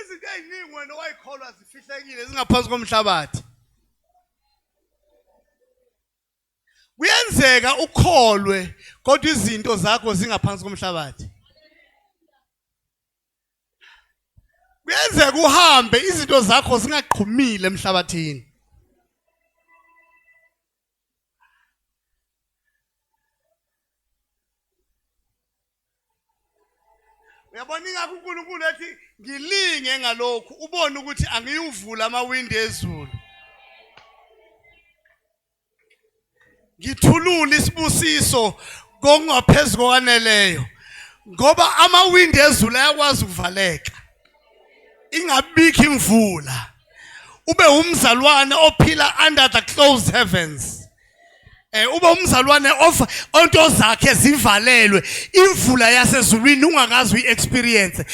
Izinto eziningi wena owayikholwa zifihlekile zingaphansi komhlabathi. Kuyenzeka ukholwe kodwa izinto zakho zingaphansi komhlabathi. Kuyenzeka uhambe izinto zakho zingaqhumile emhlabathini. Uyabona ingakho uNkulunkulu ethi ngilinge ngalokhu ubone ukuthi angiyuvula amawindi ezulu. Ngithulula isibusiso kongaphezulu kokwaneleyo ngoba amawindi ezulu ayakwazi ukuvaleka. Ingabikho imvula. Ube umzalwane ophila under the closed heavens. Ube umzalwane onto zakhe zivalelwe imvula yasezulwini ungakazi uyiexperience.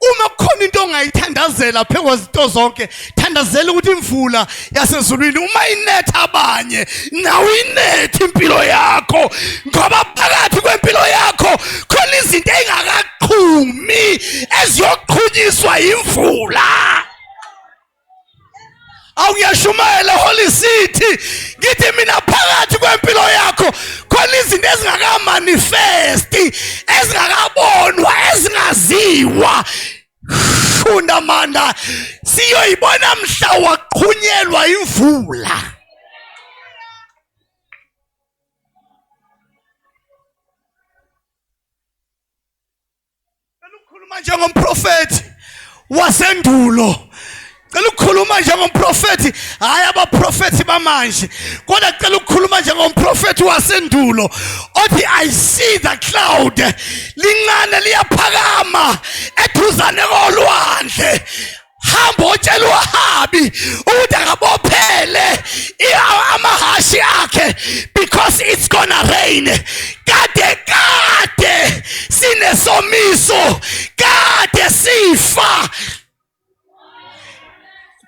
Uma kukhona into ongayithandazela phekwezito zonke, thandazela ukuthi imvula yasezulwini uma inetha abanye nawe inetha impilo yakho ngoba phakathi kwempilo yakho khona izinto engakaqhumi eziyoqhunyiswa imvula. Awuyashumayela Holy City ngithi mina phakathi kwempilo yakho khona izinto ezingakamanifesti ezingakabonwa ezingaziwa. Funda manda siyoyibona mhla waqhunyelwa imvula. Ukukhuluma njengomprofeti wasendulo. Cela ukukhuluma njengomprofeti hayi abaprofeti bamanje kodwa cela ukukhuluma njengomprofeti wasendulo othi I see the cloud lincane liyaphakama eduzane kolwandle. Hamba utshela uHabi ukuthi akabophele amahashi akhe because it's gonna rain. Kade sinesomiso, kade sifa,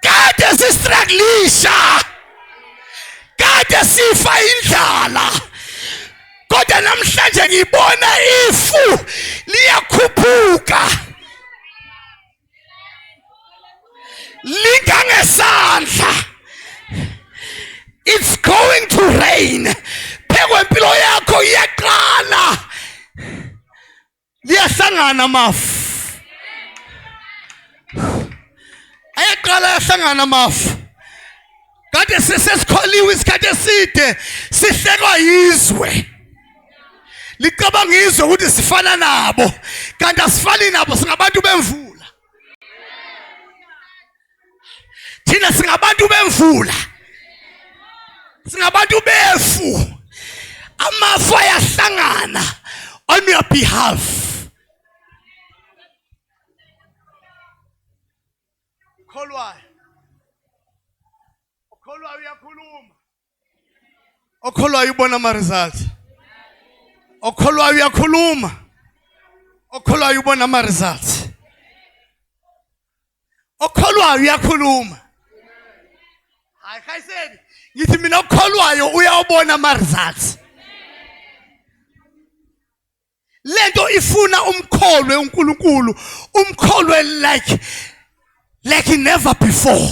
kade sistruglisha, kade sifa indlala. Kodwa namhlanje ngibona ifu liyakhuphuka. Linga ngesandla. It's going to rain. Phekwempilo yakho iyaqala. Liyahlangana mafu. Ayaqala yahlangana mafu. Kade sesikholiwe isikhathi eside sihlekwa yizwe. Licabanga izwe ukuthi sifana nabo kanti asifani nabo, singabantu bemvula. Thina singabantu bemvula. Singabantu befu. Amafu ayahlangana on your behalf. Okholwayo uyakhuluma. Okholwayo ubona ama results. Okholwayo uyakhuluma. Okholwayo ubona ama results. Okholwayo uyakhuluma. Hayi khayiseni ngithi mina okholwayo uyawubona ama results. Lento ifuna umkholwe uNkulunkulu, umkholwe like never before.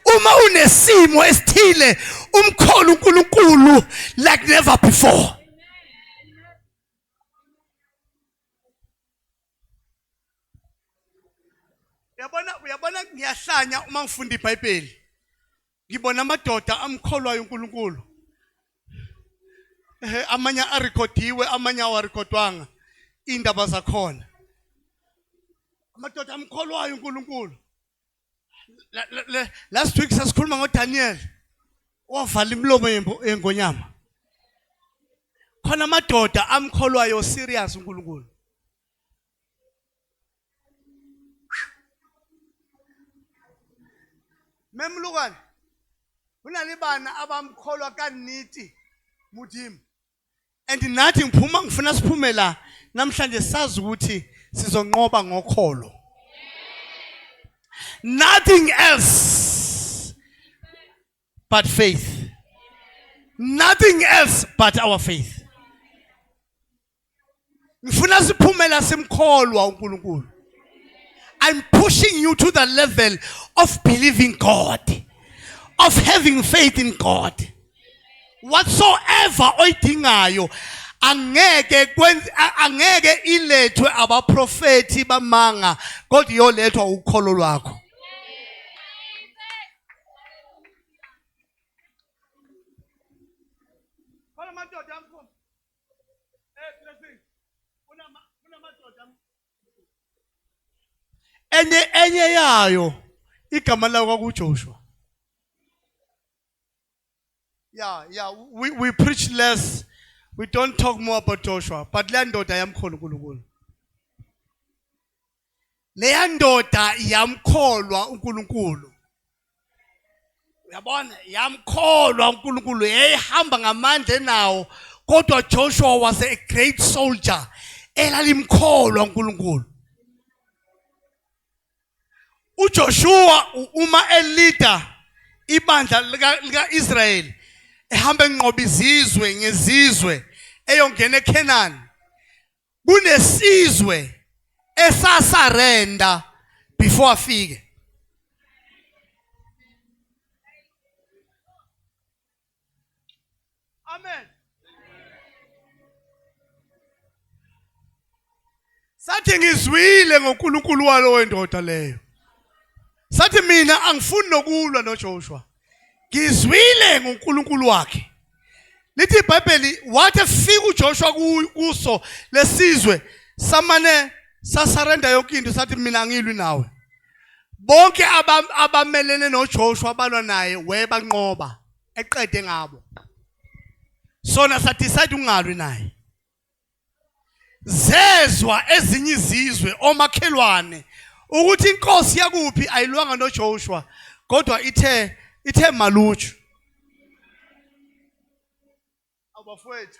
Uma unesimo esithile umkholo uNkulunkulu like never before. Uyabona ngiyahlanya uma ngifunda iBhayibheli. Ngibona amadoda amkholwayo uNkulunkulu. Amanye arekhodiwe, amanye awarekhodwanga indaba zakhona. Amadoda amkholwayo uNkulunkulu. Last week sasikhuluma ngoDaniel owavala imlomo yengonyama. Khona amadoda amkholwayo serious uNkulunkulu. Memlukane unalibana abamkholwa kaniti mudimu. And nathi ngiphuma ngifuna siphume la namhlanje sazi ukuthi sizonqoba ngokholo. Nothing else but faith. Nothing else but our faith. Ngifuna siphume la simkholwa uNkulunkulu. I'm pushing you to the level of believing God, of having faith in God. Whatsoever oyidingayo angeke ilethwe abaprofeti bamanga kodwa iyolethwa ukholo lwakho. Enye yayo igama layo kwakuJoshua. Yeah, we preach less. We don't talk more about Joshua. But le ndoda yamkholwa uNkulunkulu. Le ndoda yamkholwa uNkulunkulu. Uyabona, yamkholwa uNkulunkulu, yayihamba ngamandla nawo, kodwa Joshua was a great soldier. Elalimkholwa uNkulunkulu. uJoshua uma elida ibandla likaIsrael ehamba enqoba izizwe ngezizwe eyongena eKhanani, kunesizwe esasarenda before afike. Amen. Sathi ngizwile ngoNkulunkulu walo wendoda leyo. Sathi mina angifuni nokulwa noJoshua. Ngizwile ngoNkulunkulu wakhe. Lithi iBhayibheli wathi efika uJoshua kuso lesizwe samane sasarenda yonke into, sathi mina angilwi nawe. Bonke abamelene noJoshua balwa naye webanqoba eqede ngabo. Sona sadecide ungalwi naye. Zezwa ezinye izizwe omakhelwane ukuthi inkosi yakuphi ayilwanga noJoshua kodwa ithe maluju. Abafowethu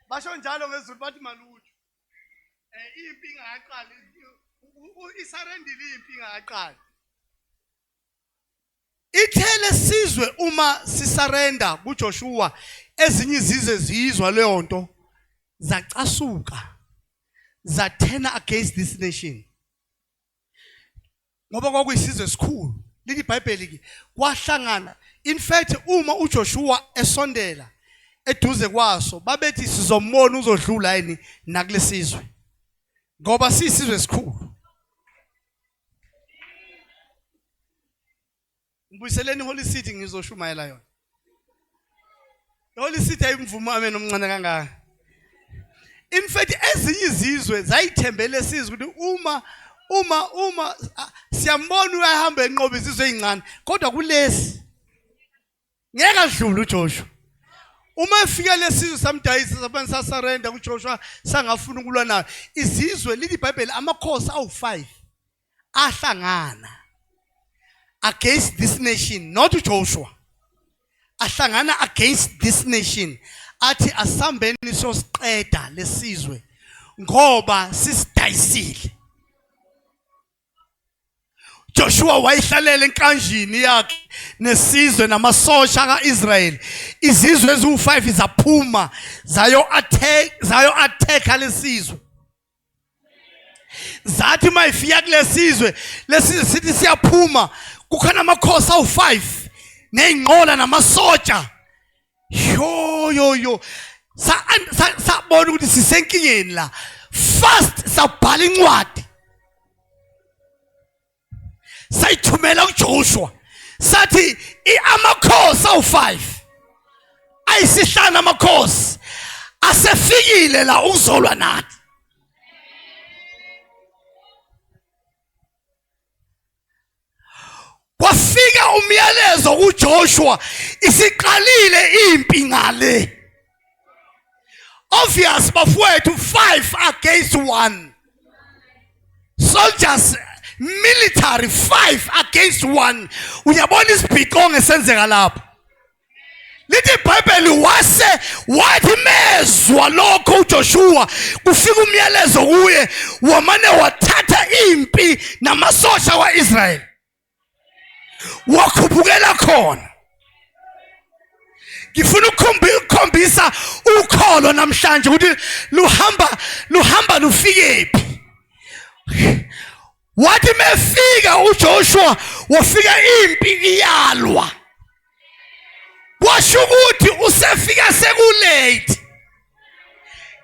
basho njalo ngezulu bathi maluju. Impi ingaqali, isarendile impi ingaqali. Ithele sizwe uma sisarenda kuJoshua, ezinye izizwe zizwa leyo nto zacasuka zathena against this nation. Ngoba kwakuyisizwe esikhulu. Lithi iBhayibheli ke kwahlangana. In fact uma uJoshua esondela eduze kwaso babethi sizombona uzodlula yini nakulesizwe. Ngoba sisizwe esikhulu. Ngibuyiseleni Holy City ngizoshumayela yona. Holy City ayimvumo ameni omncane kangaka. In fact ezinye izizwe zayithembele sizwe ukuthi uma siyambona uyahamba enqoba izizwe ezincane kodwa kulesi ngeke adlule uJoshua. Uma efika lesizwe samdayisa sabantu sasarenda kuJoshua sangafuna ukulwa nayo. Izizwe lithi iBhayibheli amakhosi awu5 ahlangana against this nation, not Joshua. Ahlangana against this nation. Athi asambeni sosiqeda lesizwe ngoba sisidayisile. Joshua wayihlalele enkanjini yakhe nesizwe namasosha kaIsrael. Izizwe eziwu5 zaphuma zayo attack lesizwe. Zathi mayifika kulesizwe sithi siyaphuma kukhona amakhosi awu5 neyinqola namasoja. Yo sabona ukuthi sisenkingeni la. First sabhala incwadi sayithumela kuJoshua sathi amakhosi awu5 ayisihlanu amakhosi asefikile la ukuzolwa nathi. Kwafika umyalezo kuJoshua isiqalile impi ngale. Obvious bafowethu 5 against 1. Soldiers military 5 against 1. Uyabona isibhiqongo esenzeka lapha. Lithi iBhayibheli wathi mezwa lokho uJoshua kufika umyalezo kuye wamane wathatha impi namasosha kaIsrael. Wakhubukela khona. Ngifuna ukukhombisa ukholo namhlanje ukuthi luhamba lufikephi. wathi mefika uJoshua wafika impi iyalwa washo ukuthi usefika sekulate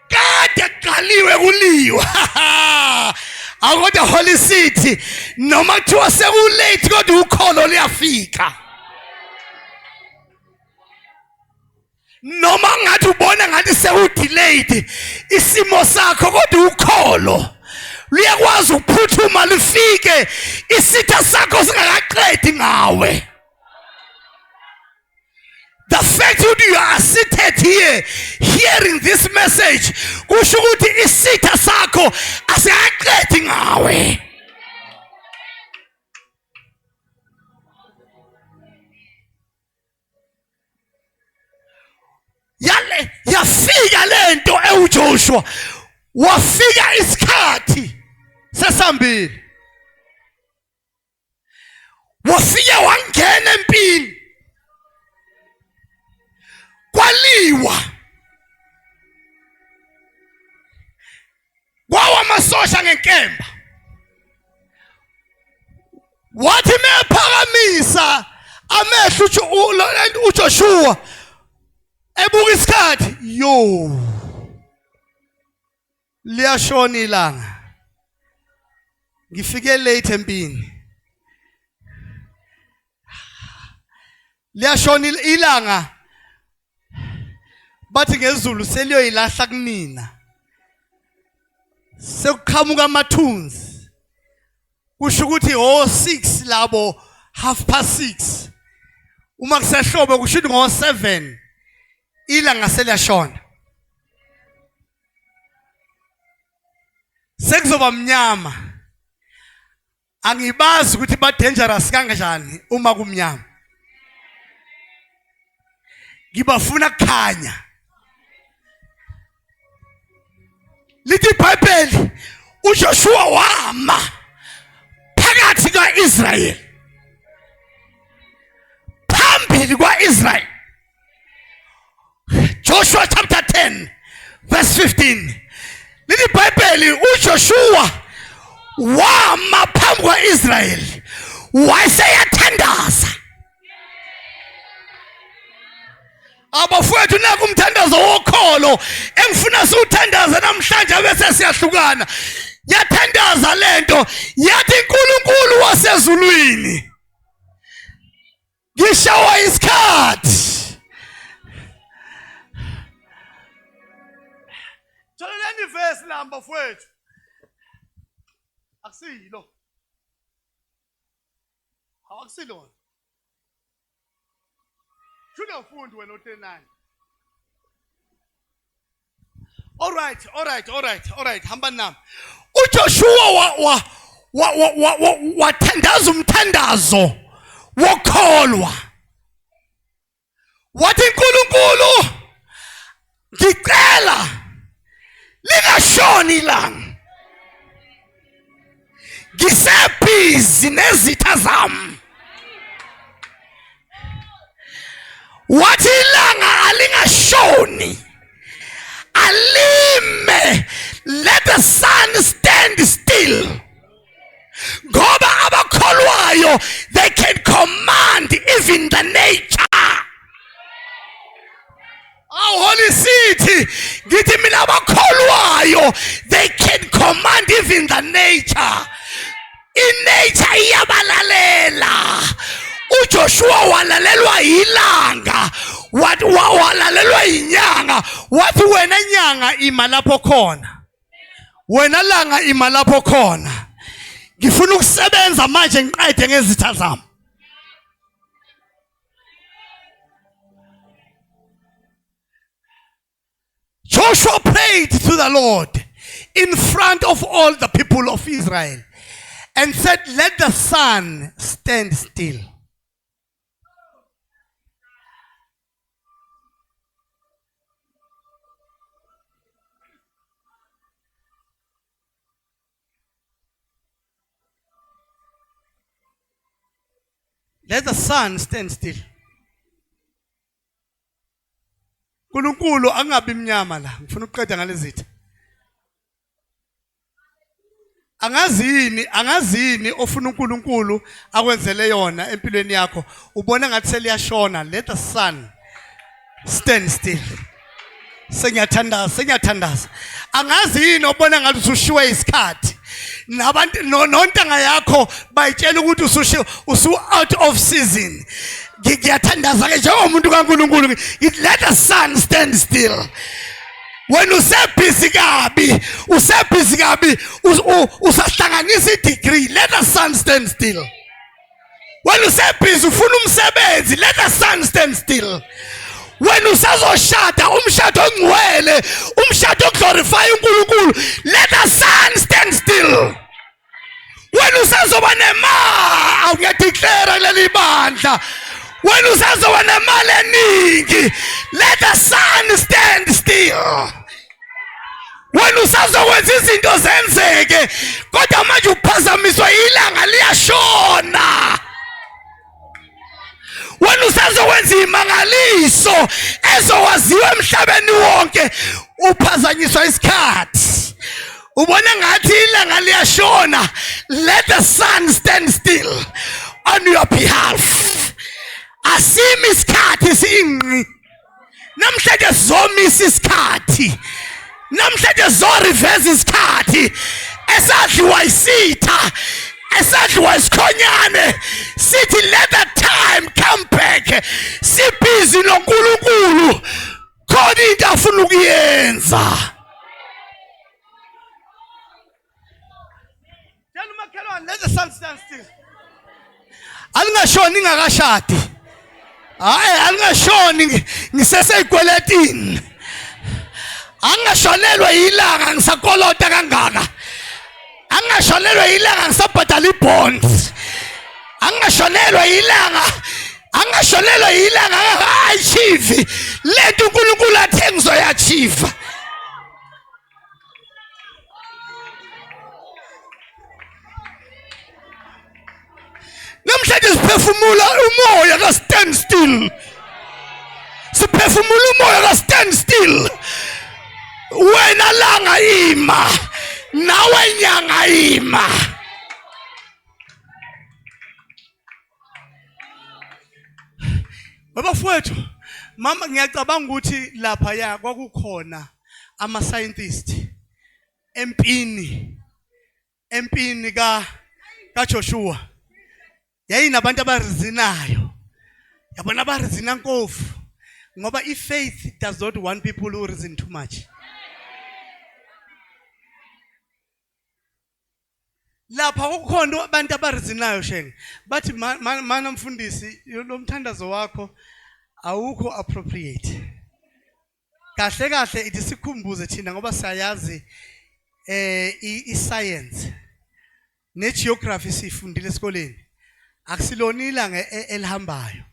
kade qaliwe kuliwa akodwa Holy City noma kuthiwa sekulate kodwa ukholo liyafika noma ngathi ubona ngathi sekudelayed isimo sakho kodwa ukholo liyakwazi ukuphuthuma lifike isitha sakho singakaqedi ngawe. The fact that you are seated here hearing this message kusho ukuthi isitha sakho asingaqedi ngawe. Yale yafika lento eUJoshua wafika isikhathi sesambili wafika wangena empini kwaliwa kwawa amasosha ngenkemba wathi mephakamisa amehlo uJoshua ebuka isikhathi yo liyashona ilanga ngifike late empini liyashona ilanga bathi ngezulu seliyoyilahla kunina sekuqhamuka amathunzi kusho ukuthi 6 labo 6:30 uma kusehlobo kusho ukuthi 7 ilanga seliyashona sekuzoba mnyama angibazi ukuthi ba dangerous kanjani uma kumnyama ngibafuna kukhanya lithi iBhayibheli uJoshua wama phakathi kwaIsrael phambili kwaIsrael. Joshua chapter 10 verse 15 lithi iBhayibheli uJoshua wama phambi kwaIsrael wayeseyathandaza. Abafowethu naku umthandazo wokholo engifuna siwuthandaza namhlanje bese siyahlukana. Yathandaza lento yathi uNkulunkulu wasezulwini ngishawa isikhathi. Tholeni verse number mfowethu. Akusilo. Akusilo. Shouldn't have found when not 9. All right. Hamba nam. uJoshua wathandaza umthandazo wokholwa. Wathi uNkulunkulu ngicela lingashoni ilanga. Ngisebhizi nezitha zami. Wathi ilanga alingashoni alime, let the sun stand still. Ngoba abakholwayo they can command even the nature. Holy City ngithi mina abakholwayo they can command even the nature. In nature iyabalalela. uJoshua walalelwa ilanga, walalelwa inyanga. Wathi wena nyanga ima lapho khona, wena langa ima lapho khona. Ngifuna ukusebenza manje ngiqede ngezitha zami. Joshua prayed to the Lord in front of all the people of Israel and said, let the sun stand still. Let the sun stand still. uNkulunkulu angabi mnyama la. Ngifuna ukuqeda ngalezitha. angazini ofuna uNkulunkulu akwenzele yona empilweni yakho ubona ngathi seliyashona. Let the sun stand still. Sengiyathandaza angazini obona ngathi usushiwe isikhathi nabantu nontanga yakho bayitshela ukuthi usu out of season. Ngiyathandaza ke njengomuntu kaNkulunkulu, let the sun stand still. When usebhizi kabi usahlanganisa degree, let the sun stand still. When usebhizi ufuna umsebenzi, let the sun stand still. When usazoshada umshado ongcwele, umshado oglorify uNkulunkulu, let the sun stand still. When usazoba nemali, ngiyadeclare leli bandla, when usazoba nemali eningi, let the sun stand still. When usazokwenza izinto zenzeke kodwa manje uphazamiswa ilanga liyashona. When usazokwenza imangaliso ezowaziwa emhlabeni wonke uphazanyiswa isikhathi, ubona ngathi ilanga liyashona, let the sun stand still on your behalf. Asimi isikhathi sinqi, namhlanje zomisa isikhathi, namhlanje zo-reverse isikhathi esadliwa isitha, esadliwa isikhonyane, sithi let the time come back. Sibhizi noNkulunkulu khona into afuna ukuyenza. Tell umakhelwane, let the sun stand still. Alingashoni ngakashadi, hayi alingashoni ngiseseyikweletini, angashonelwa ilanga ngisakolota kangaka, angashonelwa ilanga ngisabhadala ibonds, angashonelwa ilanga achieve lento uNkulunkulu athe ngizoyachieve. Namhlanje siphefumula umoya ka stand still, siphefumula umoya ka stand still. Wena langa ima, nawe nyanga ima. Babafowethu, mama ngiyacabanga ukuthi lapha ya kwakukhona ama scientist empini ka Joshua. Yayinabantu abarizinayo, yabona abarizina nkofu, ngoba faith does not want people who reason too much. Lapha kukhona abantu abarizinayo shenge, bathi mana mfundisi lo mthandazo wakho awukho appropriate. Kahle itisikhumbuze thina ngoba siyayazi i-science ne-geography sifundile esikoleni. Akusilona ilanga elihambayo.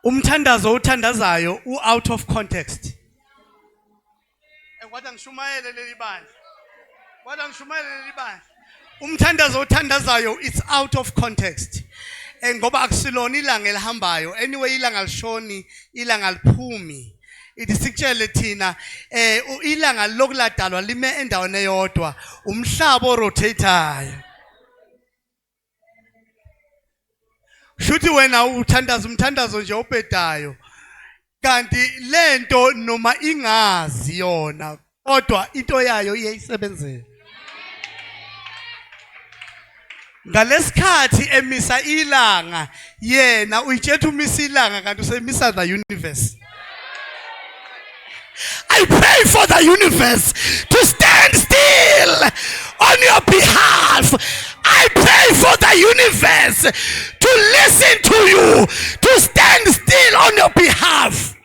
Umthandazo uthandazayo out of context. Kodwa ngishumayele leli bandla. Umthandazo uthandazayo it's out of context. Ngoba akusilona ilanga elihambayo. Anyway ilanga lishoni, ilanga liphumi. Idisikutshele thina ilanga lokuladalwa lime endaweni eyodwa, umhlaba orotateayo. Shuthi wena uthandaza umthandazo nje obhedayo, kanti lento noma ingazi yona kodwa into yayo iyayisebenzela. Ngalesikhathi emisa ilanga yena uyitshela umisa ilanga kanti usemisa the universe. I pray for the universe to stand still on your behalf. I pray for the universe to listen to you, to stand still on your behalf.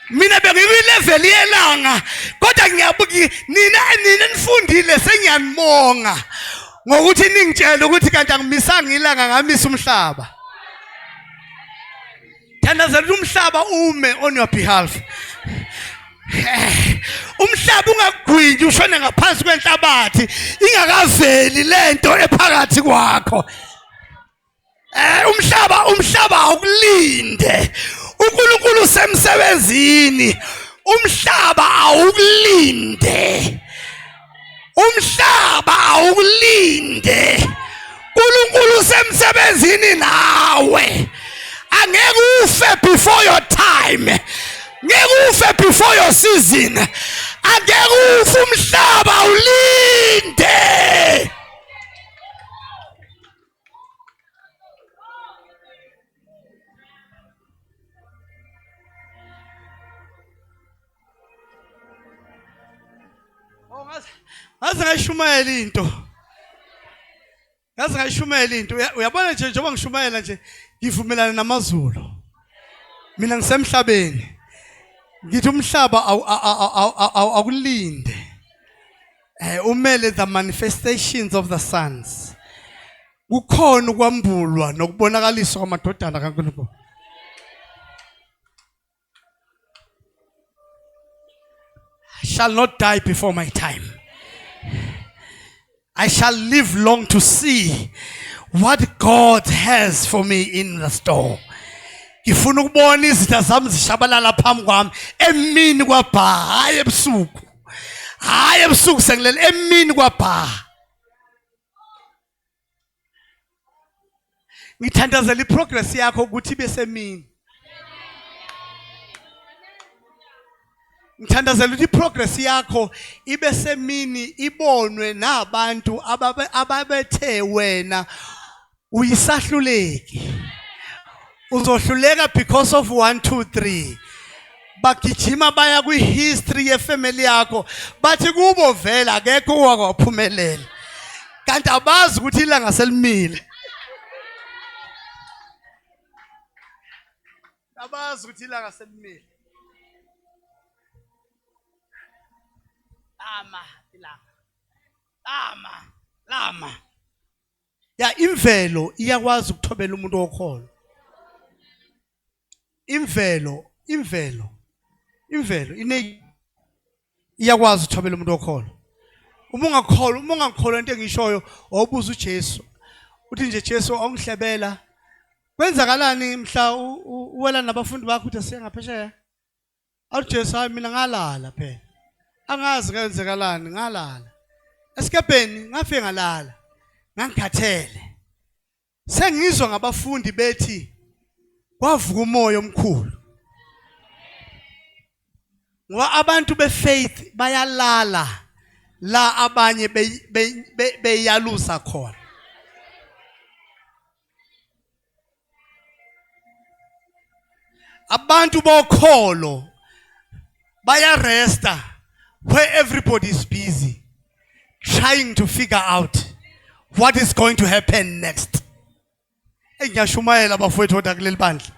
Mina bengilevel yelanga kodwa ngiyabuki nina nifundile sengiyanibonga ngokuthi ningitshela ukuthi kanti angimisanga ilanga ngamisa umhlaba. Thandazela umhlaba ume on your behalf. Umhlaba ungagwinyi ushone ngaphansi kwenhlabathi ingakaveli lento ephakathi kwakho. Umhlaba awukulinde uNkulunkulu semsebenzini, umhlaba awukulinde. Umhlaba awukulinde. uNkulunkulu semsebenzini nawe. Angeke ufe before your time. Ngeke ufe before your season. Angeke ufe, umhlaba awulinde. Ngaze ngayishumayela into. Uyabona nje njengoba ngishumayela nje ngivumelana namazulu. Mina ngisemhlabeni. Ngithi umhlaba awulinde. Umele the manifestations of the sons. Kukhona ukwambulwa nokubonakaliswa kwamadodana kaNkulunkulu. I shall not die before my time. I shall live long to see what God has for me in the store. Ngifuna ukubona izitha zami zishabalala phambi kwami emini kwabha, hayi ebusuku. Hayi ebusuku sengilela, emini kwabha. Ngithandazela iprogress yakho ukuthi ibe semini. Ngithandazela ukuthi iprogress yakho ibe semini, ibonwe nabantu ababethe wena uyisahluleki. Uzohluleka because of 1 2 3. Bagijima baya kwi-history yefamily yakho bathi kubo vela akekho owakuphumelela. Kanti abazi ukuthi ilanga selimile. Abazi ukuthi ilanga selimile. Lama. Ya imvelo iyakwazi ukuthobela umuntu okholo. Imvelo iyakwazi ukuthobela umuntu okholo. Uma ungakholwa into engishoyo, awubuza uJesu. Uthi nje Jesu awungihlebela. Kwenzakalani mhla uwela nabafundi bakho uthi siya ngaphesheya? Awuthi Jesu hayi mina ngalala phela. Angazi kwenzakalani, ngalala. Esikepeni ngafike ngalala. Ngangikhathele. Sengizwa ngabafundi bethi kwavuka umoya omkhulu. Ngoba abantu befaith bayalala la abanye beyalusa khona. Abantu bokholo bayaresta where everybody is busy trying to figure out what is going to happen next. Engiyashumayela abafowethu kodwa kuleli bandla.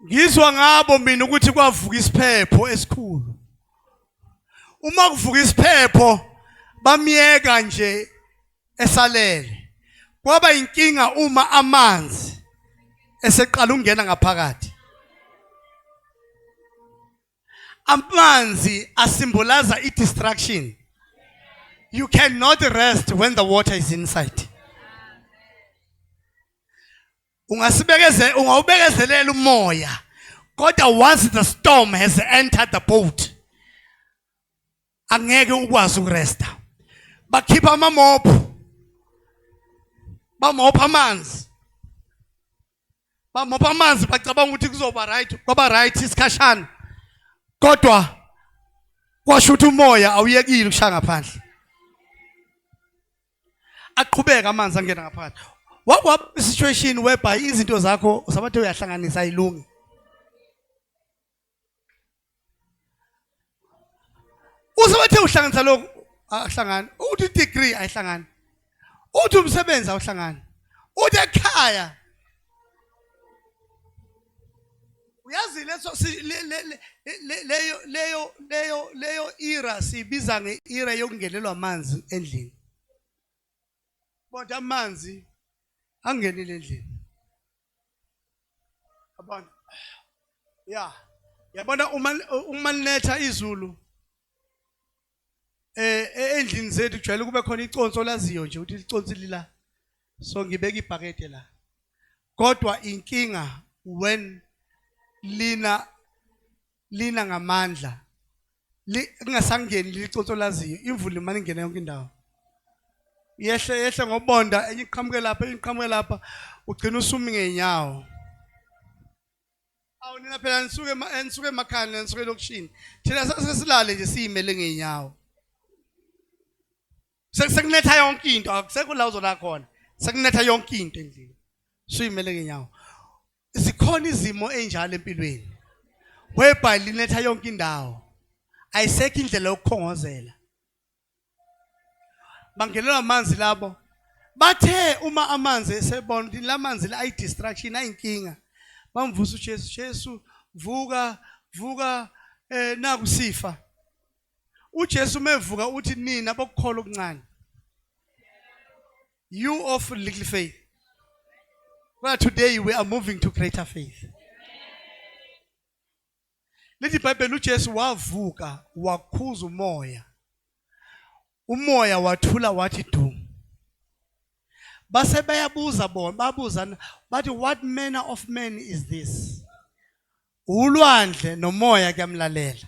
Ngizwa ngabo mina ukuthi kwavuka isiphepho esikhulu. Uma kuvuka isiphepho bamiyeka nje esalele. Kwaba inkinga uma amanzi eseqala ungena ngaphakathi. Amanzi asymbolize i-distraction. You cannot rest when the water is inside. Ungawubekezelela umoya. Kodwa once the storm has entered the boat, angeke ukwazi ukuresta. Bakhipha amamophu. Bamopha amanzi. Bamopha amanzi bacabanga ukuthi kuzoba right, kwaba right isikhashana. Kodwa kwasho ukuthi umoya awuyekile ukushaya ngaphandle. Aqhubeka amanzi angena ngaphakathi. What situation whereby izinto zakho usabathe uyahlanganisa ayilungi. Usabathe uhlanganisa lokho ahlangana. Uthi degree ayihlangani. Uthi umsebenzi awuhlangani. Uthi ekhaya. Uyazi leyo era sibiza ngeera yokungenelwa amanzi endlini. Kodwa amanzi angenile endlini. Abana. Yeah. Yabona uma linetha izulu endlini zethu kujwayele kube khona iconso laziyo nje ukuthi iconsi lila. So ngibeka ibhakede la. Kodwa inkinga when lina ngamandla lingasangeni licotho laziyo imvula imani ingena yonke indawo. Yehle ngobonda enye iqhamuke lapha ugcina usumi ngeenyawo. Awu nina phela nisuke emakhaya nisuke lokushini. Thina sesilale nje siyimele ngeenyawo. Sekunetha yonke into akusekho la uzona khona. Sekunetha yonke into endlini. Suyimele ngeenyawo. Zikhona izimo enjalo empilweni. Whereby linetha yonke indawo. Ayisekho indlela yokukhongozela. Bangenelwa amanzi labo. Bathe uma amanzi esebona ukuthi lamanzi la distraction ayinkinga. Bamvusa uJesu, vuka naku sifa. uJesu mevuka uthi nina bokukholwa okuncane. You of little faith. Well, today we are moving to greater faith. Lithi iBhayibheli uJesu wavuka wakhuza umoya. Umoya wathula wathi du. Base bayabuza bona babuzana bathi what manner of man is this? Ulwandle nomoya kuyamlalela.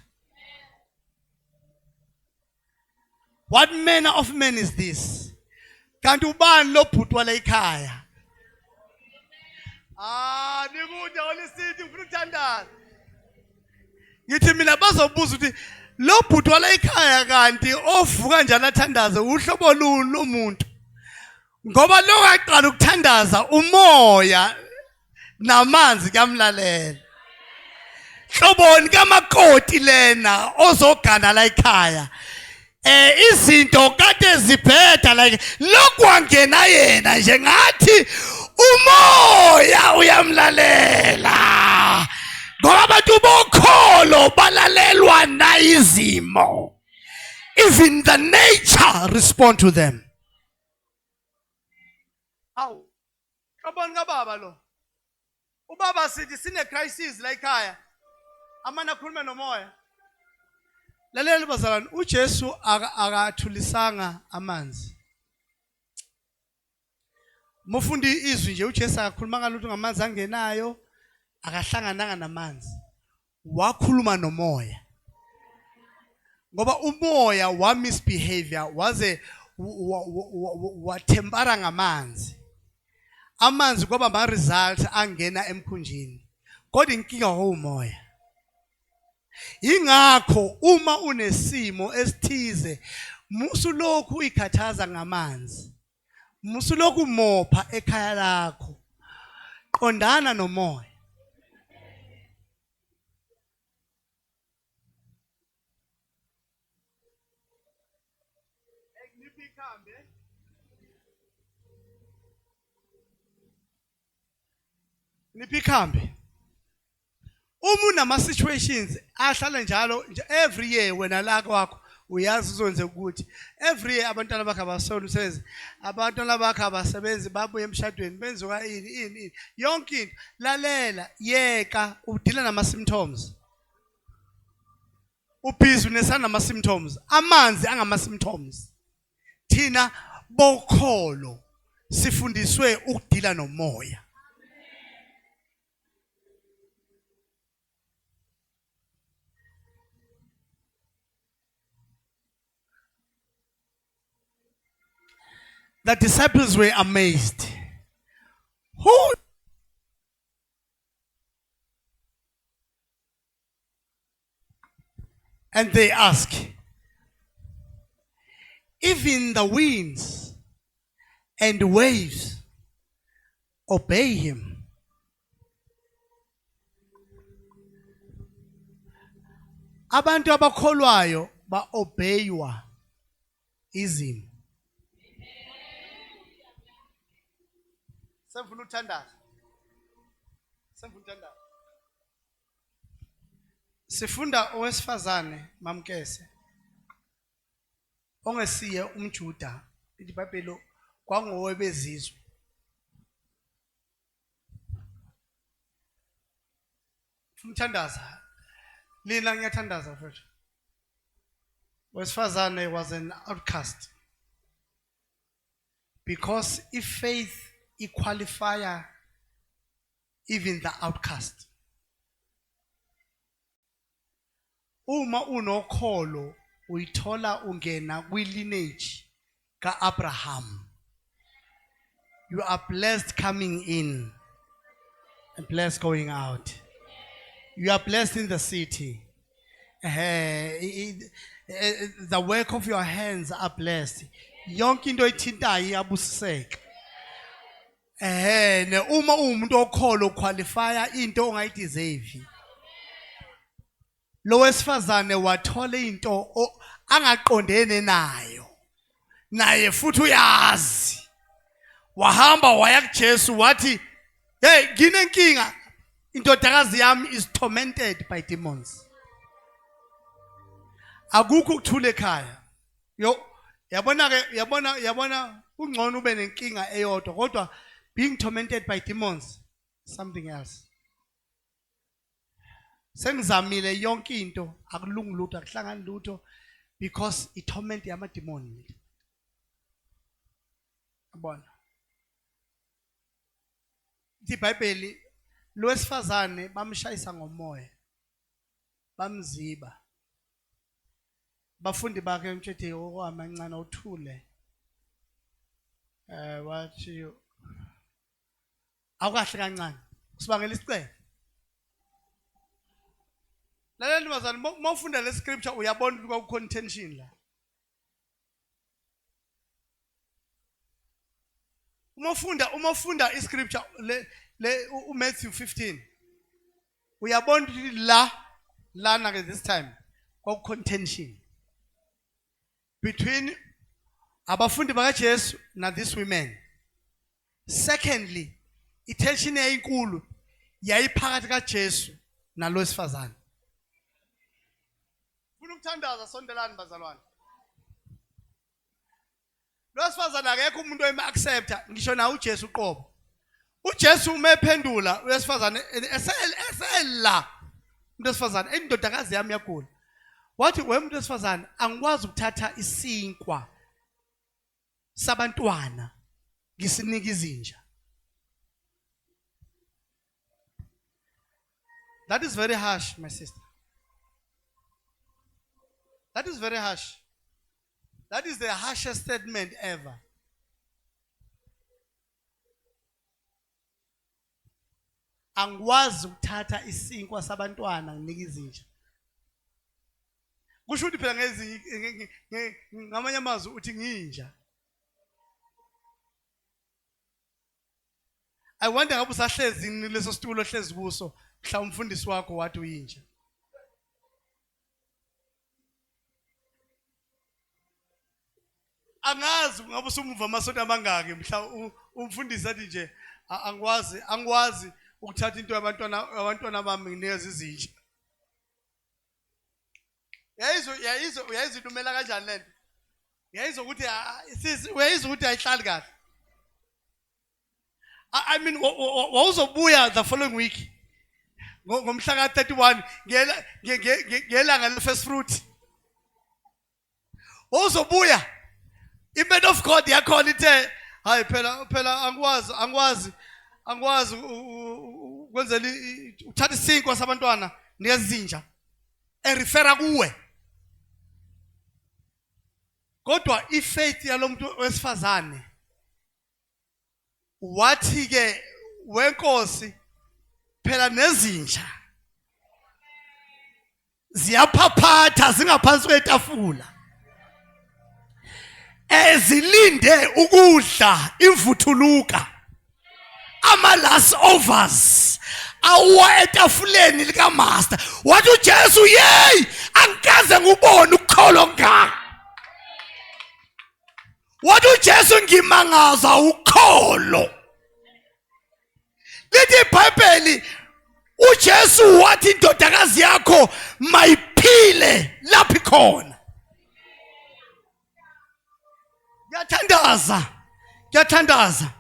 What manner of man is this? Kanti ubani lo bhutwa la ekhaya? Nikude Holy City ufuna ukuthandaza. Ngithi mina bazobuza ukuthi lo bhutwa la ekhaya kanti ovuka njalo athandaze uhlobo luni lomuntu. Ngoba lo waqala ukuthandaza umoya namanzi kamlalela. Hloboni kamakoti lena ozogana la ekhaya. Izinto kade zibheda like lokwangena yena nje ngathi umoya uyamlalela. Ngoba abantu bokholo balalelwa na izimo. Even the nature respond to them. Awu. Kabani kababa lo. Ubaba sithi sine crisis la ekhaya. Amana khuluma nomoya. Lalela bazalwane, uJesu akathulisanga amanzi. Mufundi izwi nje uJesu akakhuluma ngalutho ngamanzi angenayo, akahlangananga namanzi. Wakhuluma nomoya. Ngoba umoya wa misbehavior waze wathembara ngamanzi. Amanzi kwaba ama result angena emkhunjini. Kodwa inkinga umoya. Ingakho uma unesimo esithize musulokhu ikhathaza ngamanzi. Musulokhu mopha ekhaya lakho. Qondana nomoya. Nipikhambe. Unama situations ahlala njalo every year wena la kwakho uyazi uzonze ukuthi every year abantwana bakhe abasona useze abantwana bakhe abasebenzi babuye emshadweni benziwa ini yonke into lalela yeka udila nama symptoms ubhizi unesana nama symptoms amanzi angama symptoms thina bokholo sifundiswe ukudila nomoya. The disciples were amazed. Who? And they ask, even the winds and waves obey him. Abantu abakholwayo ba obeywa izimo. Semfuna uthandaza. Sifunda owesifazane mamkese. Ongesiye umJuda, iBhayibheli kwangowebezizwe. Umthandaza. Lina ngiyathandaza mfowethu. Owesifazane was an outcast. Because if faith qualifier even the outcast. Uma unokholo uyithola ungena kwi-lineage ka-Abraham. You are blessed coming in and blessed going out. You are blessed in the city. The work of your hands are blessed. Yonke into ethintayo iyabusiseka. Uma umuntu okholo qualifya into ongayideserve. Lo wesifazane wathola into angaqondene nayo. Naye futhi uyazi. Wahamba waya kuJesu wathi, "Hey, nginenkinga. Indodakazi yami is tormented by demons." Akukho ukuthula ekhaya. Yabona ungcono ube nenkinga eyodwa kodwa being tormented by demons something else. Sengizamile yonke into akulungi lutho akuhlangani lutho because it torment yamademoni. Yabona. IBhayibheli lo wesifazane bamshayisa ngomoya. Bamziba. Bafundi bakhe mthethe okwamancane uthule. Wathi awukahle kancane. Usibangela isicelo. Lalela ntombazane mawufunda le scripture uyabona ukuthi ku contention la. Uma ufunda iscripture le Matthew 15 uyabona ukuthi lana ke this time ku contention between abafundi bakaJesu na these women. Secondly, itension eyinkulu yayiphakathi kaJesu nalo wesifazane. Ufuna ukuthandaza sondelani bazalwane. Lo wesifazane akekho umuntu oyima-accepta ngisho na uJesu uqobo. uJesu umephendula wesifazane esela umuntu wesifazane indodakazi yami yagula. Wathi wemuntu wesifazane angikwazi ukuthatha isinkwa sabantwana ngisinika izinja. That is very harsh, my sister. That is very harsh. That is the harshest statement ever. Angikwazi ukuthatha isinkwa sabantwana nginika izinja. Kusho ukuthi phela ngamanye amazwi uthi nginja. I wonder ngabe usahlezi leso situlo ohlezi kuso mhla umfundisi wakho wathi uyinja. Angazi ngabe usumuva amasonto amangaki mhla umfundisi athi nje angikwazi ukuthatha into abantwana bami nginikeza izinja. Uyayizwa intumela kanjani lento? Uyayizwa ukuthi ayihlali kahle. I mean wawuzobuya the following week ngomhla ka-31 ngelanga le-first fruit. Wawuzobuya i-man of God yakhona ithe hayi phela angikwazi ukwenzela uthatha isinkwa sabantwana ngezinja erifera kuwe. Kodwa ifaith yalomuntu wesifazane wathi ke wenkosi phela nezinja ziyaphaphatha zingaphansi kwetafula ezilinde ukudla imvuthuluka ama leftovers awa etafuleni lika master. Wathi uJesu yey angikaze ngubone ukukholo ngaka. Wathi uJesu ngimangaza ukholo. Lithi iBhayibheli uJesu wathi indodakazi yakho mayiphile lapho ikhona. Ngiyathandaza.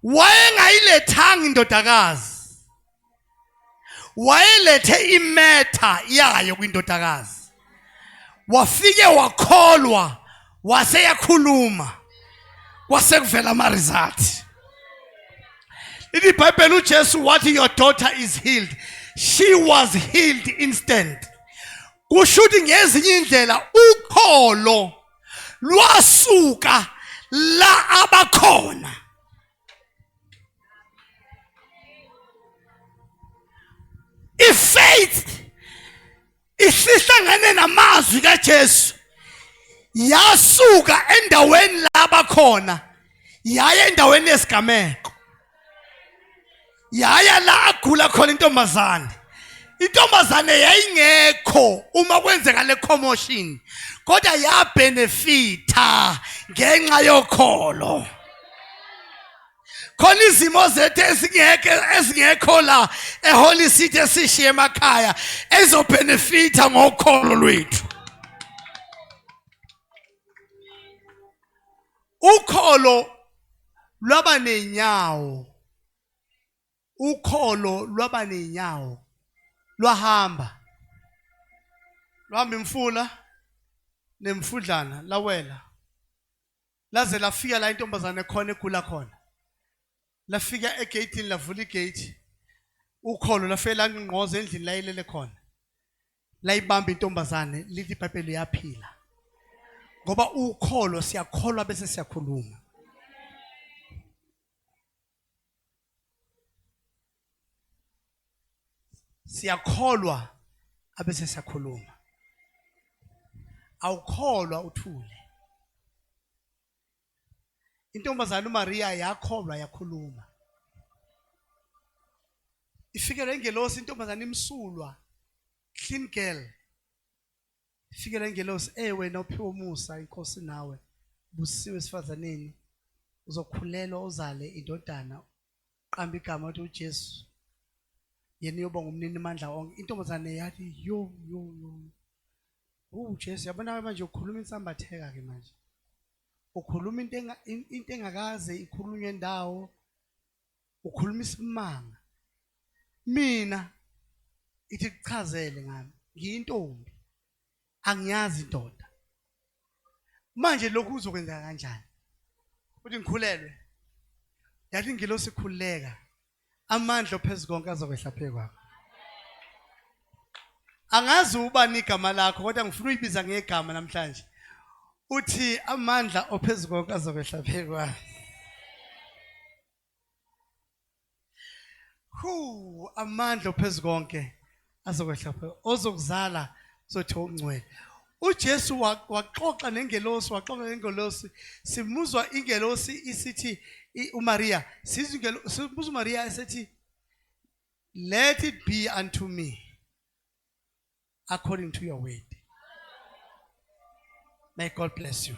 Wayengayilethanga indodakazi. Wayelethe imetha yayo kwindodakazi. Wafike wakholwa waseyakhuluma. Wasekuvela ama result. Ithi iBhayibheli uJesu wathi your daughter is healed. She was healed instant. Kusho ukuthi ngezinye indlela ukholo lwasuka la abakhona. Ifaith isihlangane namazwi kaJesu yasuka endaweni laba khona yaya endaweni yesigameko. Yaya la agula khona intombazane. Intombazane yayingekho uma kwenzeka le commotion kodwa ya benefita ngenxa yokholo. Khona izimo zethu ezingekho la eHoly City esishiye emakhaya ezobenefita ngokholo lwethu. Ukholo lwaba nenyawo. Ukholo lwaba nenyawo. Lwahamba imfula nemfudlana lawela laze lafika la intombazane khona egula khona. Lafika egate lavula igate. Ukholo lafike lanqonqoza endlini la ilele khona. Layibamba intombazane lithi iBhayibheli yaphila. Ngoba ukholo siyakholwa bese siyakhuluma. Siyakholwa abese siyakhuluma. Awukholwa uthule. Intombazane uMaria yakholwa yakhuluma. Ifikele ingelosi intombazane imsulwa. Clean girl. Ifikele ingelosi wena uphiwe umusa inkosi nawe. Busiwe esifazaneni. Uzokhulelwa uzale indodana. Qamba igama uthi uJesu. Yena uyoba ngumnini mandla onke. Intombazane yathi yo. Jesu yabona manje ukhuluma insambatheka ke manje. Ukhuluma into engakaze ikhulunywe endawo. Ukhuluma isimanga. Mina ithi kuchazele ngami. Ngiyintombi. Angiyazi indoda. Manje lokhu uzokwenza kanjani? Uthi ngikhulelwe. Yathi ngilosi khuleka. Amandla ophezukonke azokwehla phezu kwakho. Angazi uba nigama lakho kodwa ngifuna uyibiza ngegama namhlanje. Uthi amandla ophezukonke azokwehla phezu kwakho. Amandla ophezukonke azokwehla phezu ozokuzala sothi ungcwele. uJesu waxoxa nengelosi simuzwa ingelosi isithi uMaria sibuza uMaria esithi let it be unto me according to your word. May God bless you.